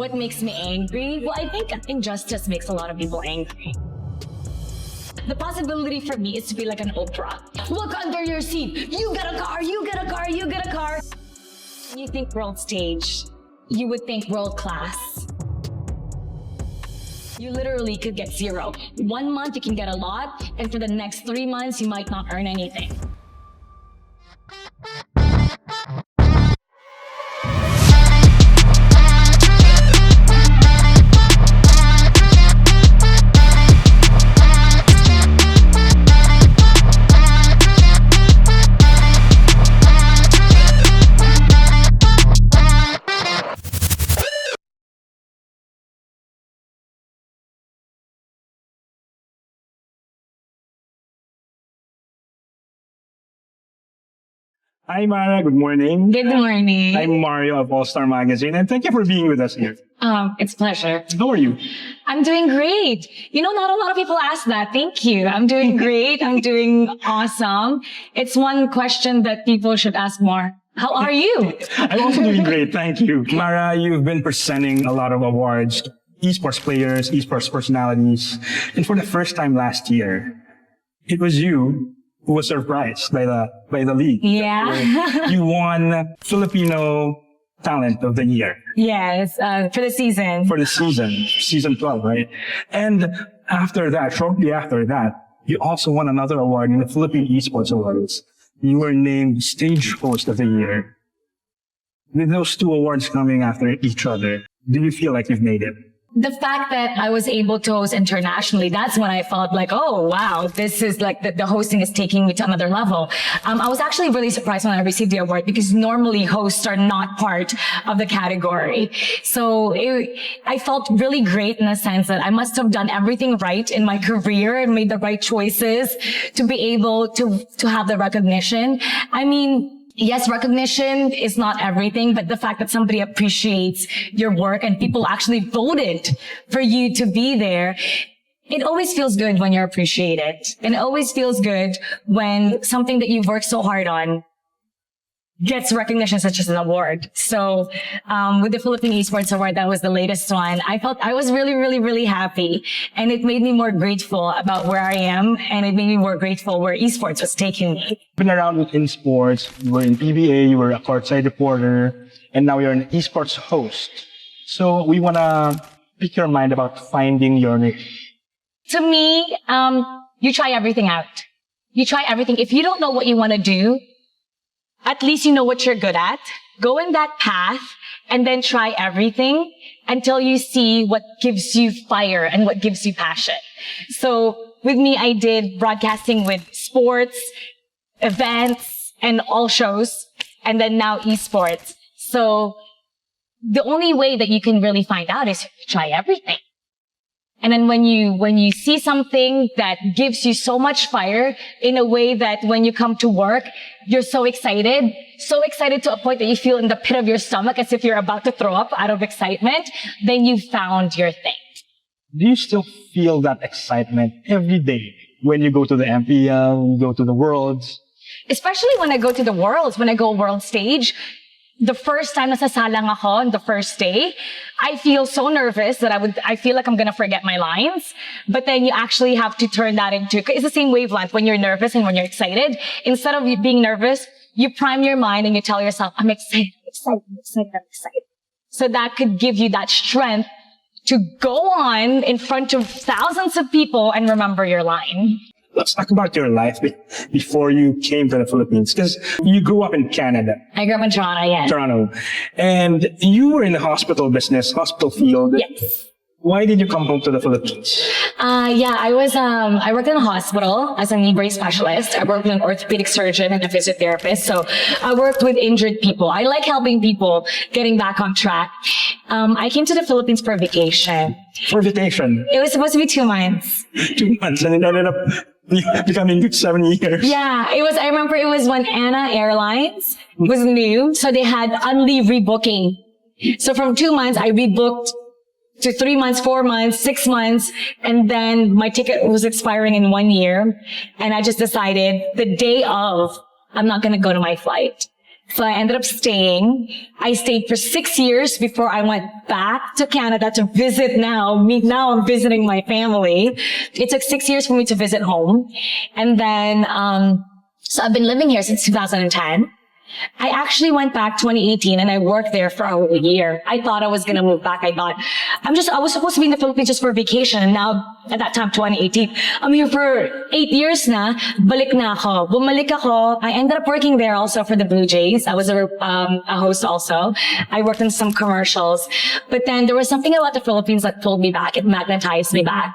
What makes me angry? Well, I think injustice makes a lot of people angry. The possibility for me is to be like an Oprah. Look under your seat. You get a car, you get a car, you get a car. When you think world stage, you would think world class. You literally could get 0. 1 month you can get a lot, and for the next 3 months you might not earn anything. Hi, Mara. Good morning. Good morning. I'm Mario of All Star Magazine, and thank you for being with us here. It's a pleasure. How are you? I'm doing great. You know, not a lot of people ask that. Thank you. I'm doing great. I'm doing awesome. It's one question that people should ask more. How are you? I'm also doing great. Thank you. Mara, you've been presenting a lot of awards to esports players, esports personalities, and for the first time last year, it was you who was surprised by the league. Yeah. You won Filipino Talent of the Year. Yes, for the season. For the season 12, right? And after that, shortly after that, you also won another award in the Philippine Esports Awards. You were named Stage Host of the Year. With those 2 awards coming after each other, do you feel like you've made it? The fact that I was able to host internationally, that's when I felt like, oh, wow, this is like the hosting is taking me to another level. I was actually really surprised when I received the award because normally hosts are not part of the category. So I felt really great in the sense that I must have done everything right in my career and made the right choices to be able to have the recognition. I mean, yes, recognition is not everything, but the fact that somebody appreciates your work and people actually voted for you to be there, it always feels good when you're appreciated. And it always feels good when something that you've worked so hard on gets recognition such as an award. So, with the Philippine Esports Award, that was the latest one. I was really, really, really happy. And it made me more grateful about where I am. And it made me more grateful where esports was taking me. You've been around in sports. You were in PBA, you were a courtside reporter, and now you're an esports host. So we want to pick your mind about finding your niche. To me, you try everything out. You try everything. If you don't know what you want to do, at least you know what you're good at. Go in that path and then try everything until you see what gives you fire and what gives you passion. So with me, I did broadcasting with sports, events, and all shows, and then now esports. So the only way that you can really find out is to try everything. And then when you see something that gives you so much fire in a way that when you come to work, you're so excited to a point that you feel in the pit of your stomach as if you're about to throw up out of excitement, then you found your thing. Do you still feel that excitement every day when you go to the MPL, go to the Worlds? Especially when I go to the Worlds, when I go world stage, the first time nasasalang ako on the first day, I feel so nervous that I feel like I'm going to forget my lines. But then you actually have to turn that into, it's the same wavelength when you're nervous and when you're excited. Instead of you being nervous, you prime your mind and you tell yourself, I'm excited. So that could give you that strength to go on in front of thousands of people and remember your line. Let's talk about your life before you came to the Philippines, because you grew up in Canada. I grew up in Toronto, yeah. Toronto. And you were in the hospital business, hospital field. Yes. Why did you come home to the Philippines? I worked in a hospital as a knee brace specialist. I worked with an orthopedic surgeon and a physiotherapist. So I worked with injured people. I like helping people getting back on track. I came to the Philippines for vacation. For vacation? It was supposed to be 2 months. 2 months, and it ended up becoming 7 years. Yeah, I remember it was when Anna Airlines was new. So they had on-leave rebooking. So from 2 months, I rebooked to 3 months, 4 months, 6 months. And then my ticket was expiring in 1 year. And I just decided the day of, I'm not going to go to my flight. So I ended up staying. I stayed for 6 years before I went back to Canada to visit now. Now I'm visiting my family. It took 6 years for me to visit home. And then, so I've been living here since 2010. I actually went back 2018 and I worked there for a year. I thought I was going to move back. I thought, I was supposed to be in the Philippines just for a vacation. And now, at that time, 2018, I'm here for 8 years na. Balik na ako. Bumalik ako. I ended up working there also for the Blue Jays. I was a host also. I worked in some commercials. But then there was something about the Philippines that pulled me back. It magnetized me back.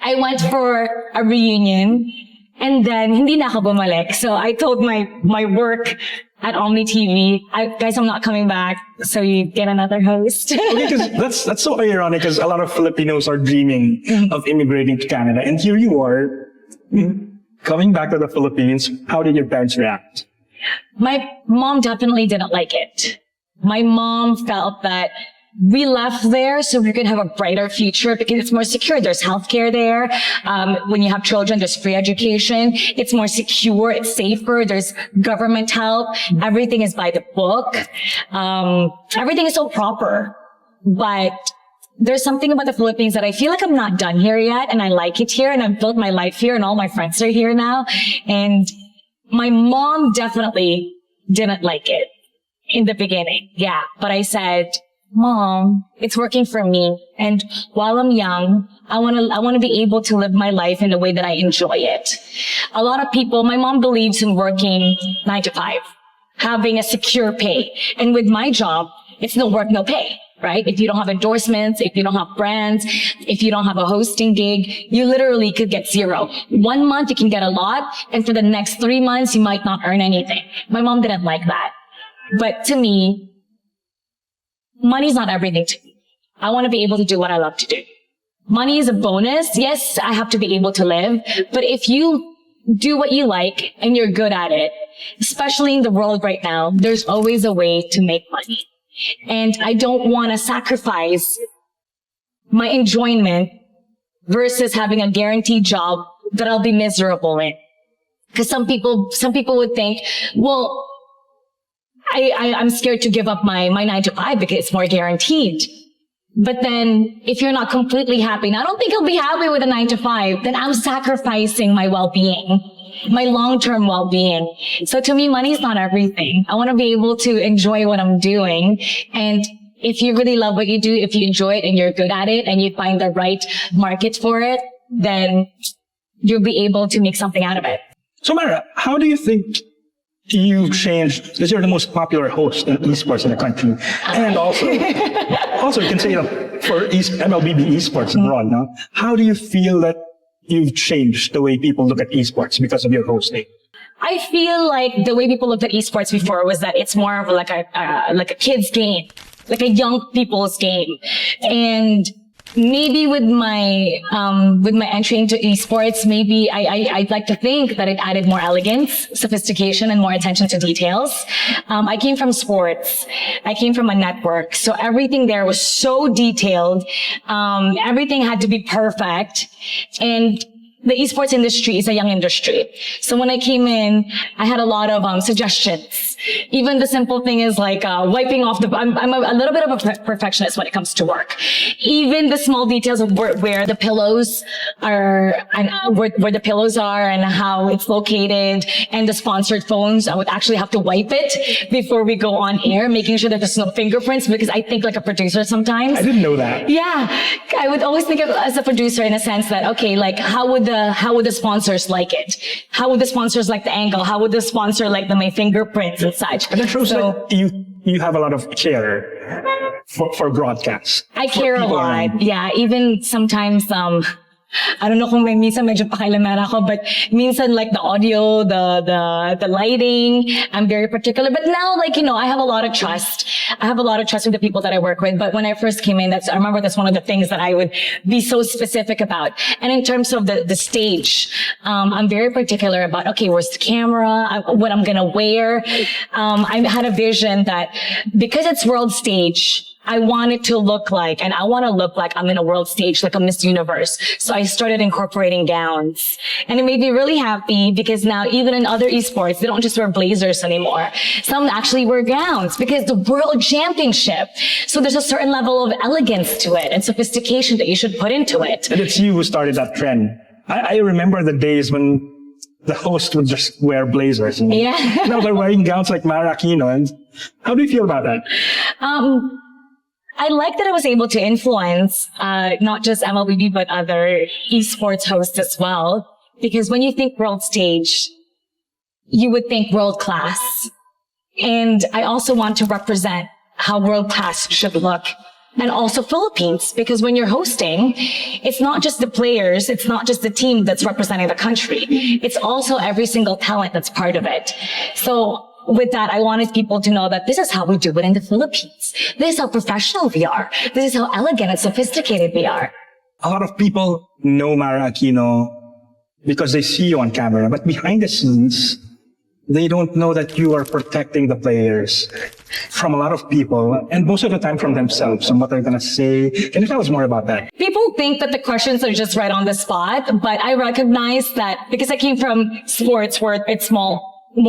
I went for a reunion and then hindi na ako bumalik. So I told my work at Omni TV, guys, I'm not coming back. So you get another host. Okay, because that's so ironic because a lot of Filipinos are dreaming of immigrating to Canada. And here you are, coming back to the Philippines. How did your parents react? My mom definitely didn't like it. My mom felt that we left there so we could have a brighter future because it's more secure. There's healthcare there. When you have children, there's free education. It's more secure. It's safer. There's government help. Everything is by the book. Everything is so proper. But there's something about the Philippines that I feel like I'm not done here yet. And I like it here. And I've built my life here and all my friends are here now. And my mom definitely didn't like it in the beginning. Yeah. But I said, Mom, it's working for me. And while I'm young, I want to be able to live my life in the way that I enjoy it. A lot of people, my mom believes in working 9 to 5, having a secure pay. And with my job, it's no work, no pay, right? If you don't have endorsements, if you don't have brands, if you don't have a hosting gig, you literally could get 0. 1 month, you can get a lot. And for the next 3 months, you might not earn anything. My mom didn't like that. But to me, money's not everything to me. I want to be able to do what I love to do. Money is a bonus. Yes, I have to be able to live. But if you do what you like and you're good at it, especially in the world right now, there's always a way to make money. And I don't want to sacrifice my enjoyment versus having a guaranteed job that I'll be miserable in. Because some people would think, well, I'm scared to give up my 9 to 5 because it's more guaranteed. But then if you're not completely happy, and I don't think I'll be happy with a 9 to 5, then I'm sacrificing my well-being, my long-term well-being. So to me, money's not everything. I want to be able to enjoy what I'm doing. And if you really love what you do, if you enjoy it and you're good at it and you find the right market for it, then you'll be able to make something out of it. So Mara, how do you think you've changed, because you're the most popular host in esports in the country, and also you can say for MLBB esports abroad now, how do you feel that you've changed the way people look at esports because of your hosting? I feel like the way people looked at esports before was that it's more of like a kid's game, like a young people's game. And maybe with my entry into esports, maybe I'd like to think that it added more elegance, sophistication, and more attention to details. I came from sports. I came from a network. So everything there was so detailed. Everything had to be perfect. And the esports industry is a young industry. So when I came in, I had a lot of suggestions. Even the simple thing is like wiping off I'm a little bit of a perfectionist when it comes to work. Even the small details of where the pillows are and where the pillows are and how it's located and the sponsored phones, I would actually have to wipe it before we go on air, making sure that there's no fingerprints, because I think like a producer sometimes. I didn't know that. Yeah. I would always think of as a producer in a sense that, okay, like how would the sponsors like it? How would the sponsors like the angle? How would the sponsor like my fingerprints and such? And that shows that you have a lot of care for broadcasts. I care a lot. Yeah. Even sometimes, I don't know kung minsan medyo pakialaman ako, but minsan like the audio, the lighting, I'm very particular. But now, like, I have a lot of trust. I have a lot of trust with the people that I work with. But when I first came in, I remember that's one of the things that I would be so specific about. And in terms of the stage, I'm very particular about, okay, where's the camera? What I'm gonna wear. I had a vision that because it's world stage, I want it to look like, and I want to look like I'm in a world stage, like a Miss Universe. So I started incorporating gowns, and it made me really happy because now even in other esports, they don't just wear blazers anymore. Some actually wear gowns because the world championship. So there's a certain level of elegance to it and sophistication that you should put into it. And it's you who started that trend. I remember the days when the host would just wear blazers. Yeah. Now they're wearing gowns like Marj, Aquino. And how do you feel about that? I like that I was able to influence not just MLBB but other esports hosts as well. Because when you think world stage, you would think world class. And I also want to represent how world class should look. And also Philippines, because when you're hosting, it's not just the players, it's not just the team that's representing the country. It's also every single talent that's part of it. So with that, I wanted people to know that this is how we do it in the Philippines. This is how professional we are. This is how elegant and sophisticated we are. A lot of people know Marj Aquino because they see you on camera, but behind the scenes, they don't know that you are protecting the players from a lot of people, and most of the time from themselves, and what they're going to say. Can you tell us more about that? People think that the questions are just right on the spot, but I recognize that because I came from sports where it's more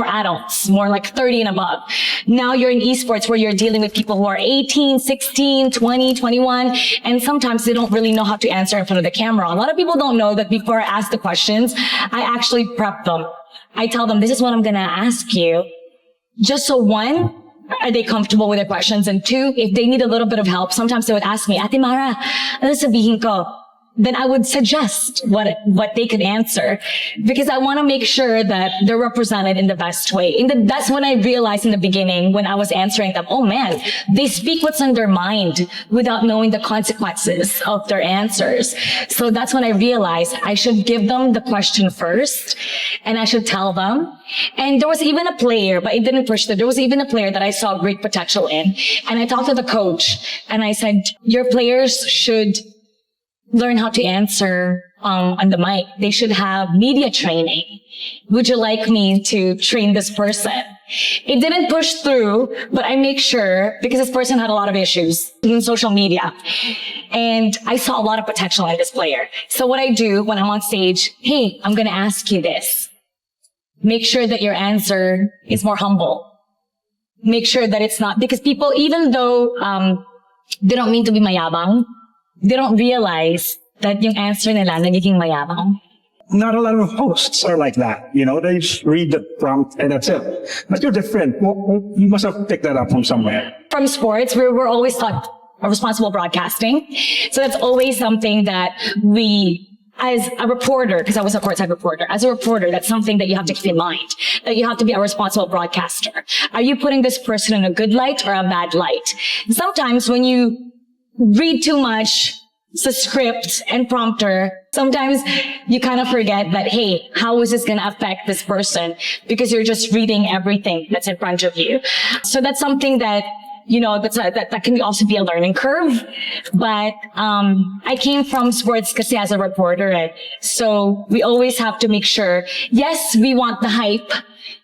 adults, more like 30 and above. Now you're in esports where you're dealing with people who are 18, 16, 20, 21, and sometimes they don't really know how to answer in front of the camera. A lot of people don't know that before I ask the questions, I actually prep them. I tell them, this is what I'm going to ask you. Just so one, are they comfortable with their questions? And two, if they need a little bit of help, sometimes they would ask me, Ate Mara, ano sabihin ko? Then I would suggest what they could answer, because I want to make sure that they're represented in the best way. That's when I realized in the beginning when I was answering them, oh man, they speak what's on their mind without knowing the consequences of their answers. So that's when I realized I should give them the question first and I should tell them. And there was even a player, but it didn't push through. There was even a player that I saw great potential in. And I talked to the coach and I said, your players should learn how to answer on the mic. They should have media training. Would you like me to train this person? It didn't push through, but I make sure, because this person had a lot of issues in social media. And I saw a lot of potential in this player. So what I do when I'm on stage, hey, I'm going to ask you this. Make sure that your answer is more humble. Make sure that it's not, because people, even though they don't mean to be mayabang, they don't realize that yung answer nila nagiging mayabang. Not a lot of hosts are like that. You know, they just read the prompt and that's it. But you're different. You must have picked that up from somewhere. From sports, we're always taught responsible broadcasting. So that's always something that we, as a reporter, because I was a courtside reporter, as a reporter, that's something that you have to keep in mind, that you have to be a responsible broadcaster. Are you putting this person in a good light or a bad light? Sometimes when you read too much the script and prompter, sometimes you kind of forget that, hey, how is this going to affect this person? Because you're just reading everything that's in front of you. So that's something that, you know, that can also be a learning curve. But I came from sports kasi as a reporter. So we always have to make sure, yes, we want the hype.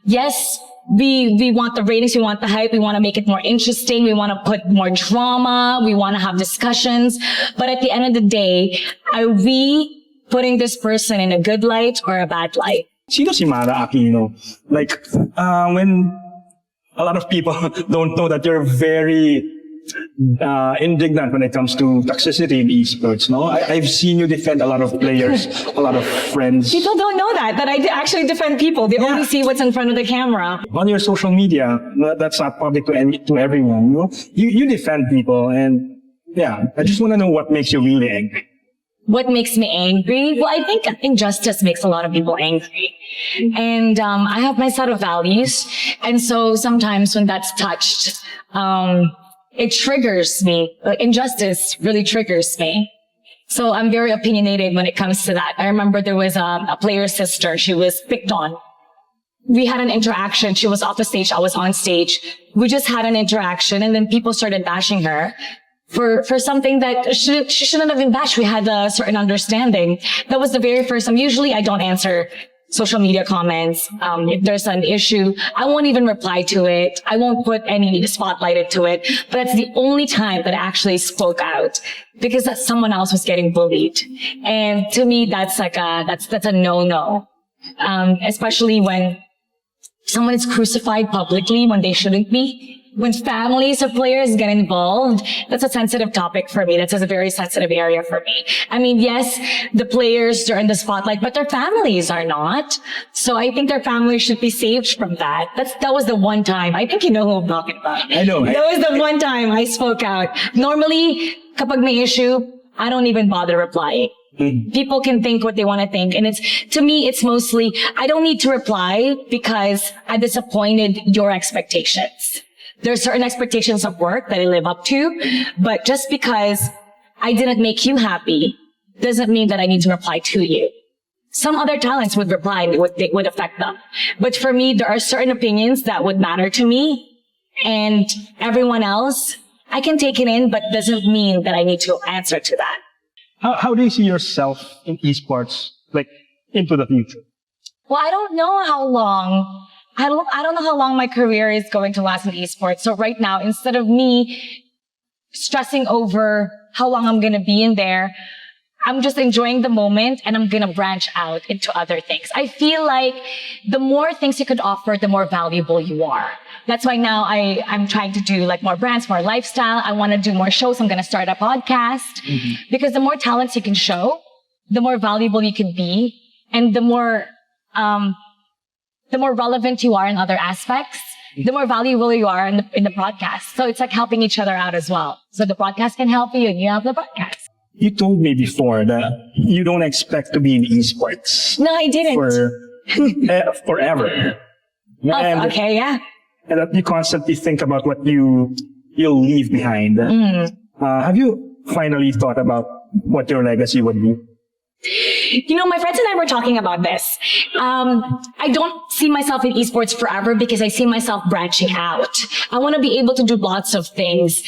Yes, we want the ratings, we want the hype, we want to make it more interesting, we want to put more drama, we want to have discussions. But at the end of the day, are we putting this person in a good light or a bad light? Sino si Marj Aquino? Like, when a lot of people don't know that you're very indignant when it comes to toxicity in esports, no? I've seen you defend a lot of players, a lot of friends. People don't know that I actually defend people. They only see what's in front of the camera. On your social media, that's not public to everyone. You know? You defend people, and yeah, I just want to know what makes you really angry. What makes me angry? Well, I think injustice makes a lot of people angry. And I have my set of values. And so sometimes when that's touched, it triggers me. Injustice really triggers me. So I'm very opinionated when it comes to that. I remember there was a player's sister. She was picked on. We had an interaction. She was off the stage. I was on stage. We just had an interaction, and then people started bashing her for something that she shouldn't have been bashed. We had a certain understanding. That was the very first time. Usually I don't answer social media comments. If there's an issue, I won't even reply to it. I won't put any spotlight into it. But that's the only time that I actually spoke out because that someone else was getting bullied. And to me, that's like that's a no-no. Especially when someone is crucified publicly when they shouldn't be. When families of players get involved, that's a sensitive topic for me. That's a very sensitive area for me. I mean, yes, the players are in the spotlight, but their families are not. So I think their families should be saved from that. That was the one time. I think you know who I'm talking about. I know. That was the one time I spoke out. Normally, kapag may issue, I don't even bother replying. People can think what they want to think. And to me, it's mostly, I don't need to reply because I disappointed your expectations. There are certain expectations of work that I live up to, but just because I didn't make you happy doesn't mean that I need to reply to you. Some other talents would reply and it would affect them. But for me, there are certain opinions that would matter to me, and everyone else, I can take it in, but doesn't mean that I need to answer to that. How do you see yourself in esports, like, into the future? Well, I don't know how long. I don't know how long my career is going to last in esports. So right now, instead of me stressing over how long I'm going to be in there, I'm just enjoying the moment and I'm going to branch out into other things. I feel like the more things you could offer, the more valuable you are. That's why now I'm trying to do like more brands, more lifestyle. I want to do more shows. I'm going to start a podcast because the more talents you can show, the more valuable you can be, and the more relevant you are in other aspects, the more valuable you are in the podcast. So it's like helping each other out as well. So the podcast can help you and you have the podcast. You told me before that you don't expect to be in esports. No, I didn't. Forever. Oh, okay, yeah. And that you constantly think about what you'll leave behind. Have you finally thought about what your legacy would be? You know, my friends and I were talking about this. I don't see myself in esports forever because I see myself branching out. I want to be able to do lots of things.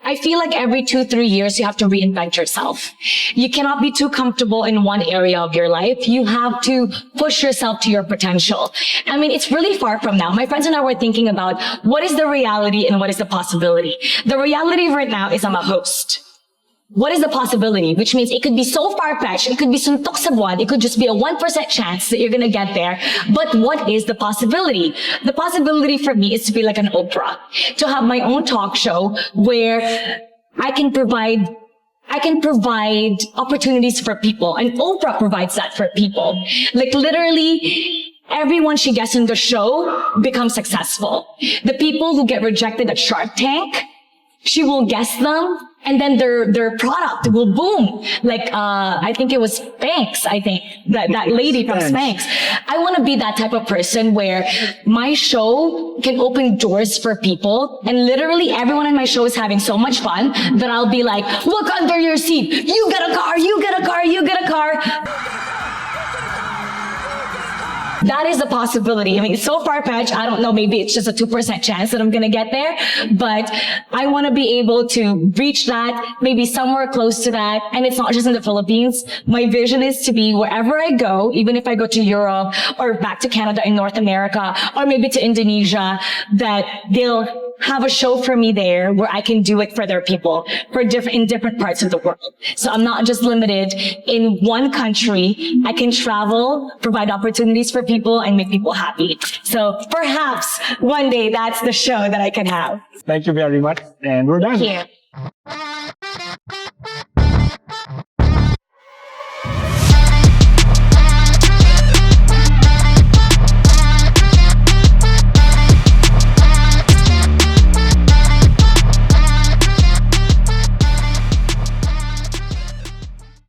I feel like every 2-3 years, you have to reinvent yourself. You cannot be too comfortable in one area of your life. You have to push yourself to your potential. I mean, it's really far from now. My friends and I were thinking about what is the reality and what is the possibility. The reality right now is I'm a host. What is the possibility? Which means it could be so far-fetched. It could be suntok sa buwan. It could just be a 1% chance that you're going to get there. But what is the possibility? The possibility for me is to be like an Oprah. To have my own talk show where I can provide opportunities for people. And Oprah provides that for people. Like literally, everyone she gets in the show becomes successful. The people who get rejected at Shark Tank, she will guess them, and then their product will boom. Like, I think it was Spanx, that lady from Spanx. I want to be that type of person where my show can open doors for people, and literally everyone in my show is having so much fun that I'll be like, look under your seat. You get a car, you get a car, you get a car. That is a possibility. I mean, it's so far-fetched. I don't know. Maybe it's just a 2% chance that I'm going to get there. But I want to be able to reach that, maybe somewhere close to that. And it's not just in the Philippines. My vision is to be wherever I go, even if I go to Europe or back to Canada in North America, or maybe to Indonesia, that they'll have a show for me there where I can do it for their people in different parts of the world. So I'm not just limited in one country. I can travel, provide opportunities for people, and make people happy. So perhaps one day that's the show that I can have. Thank you very much. And we're done. Thank you.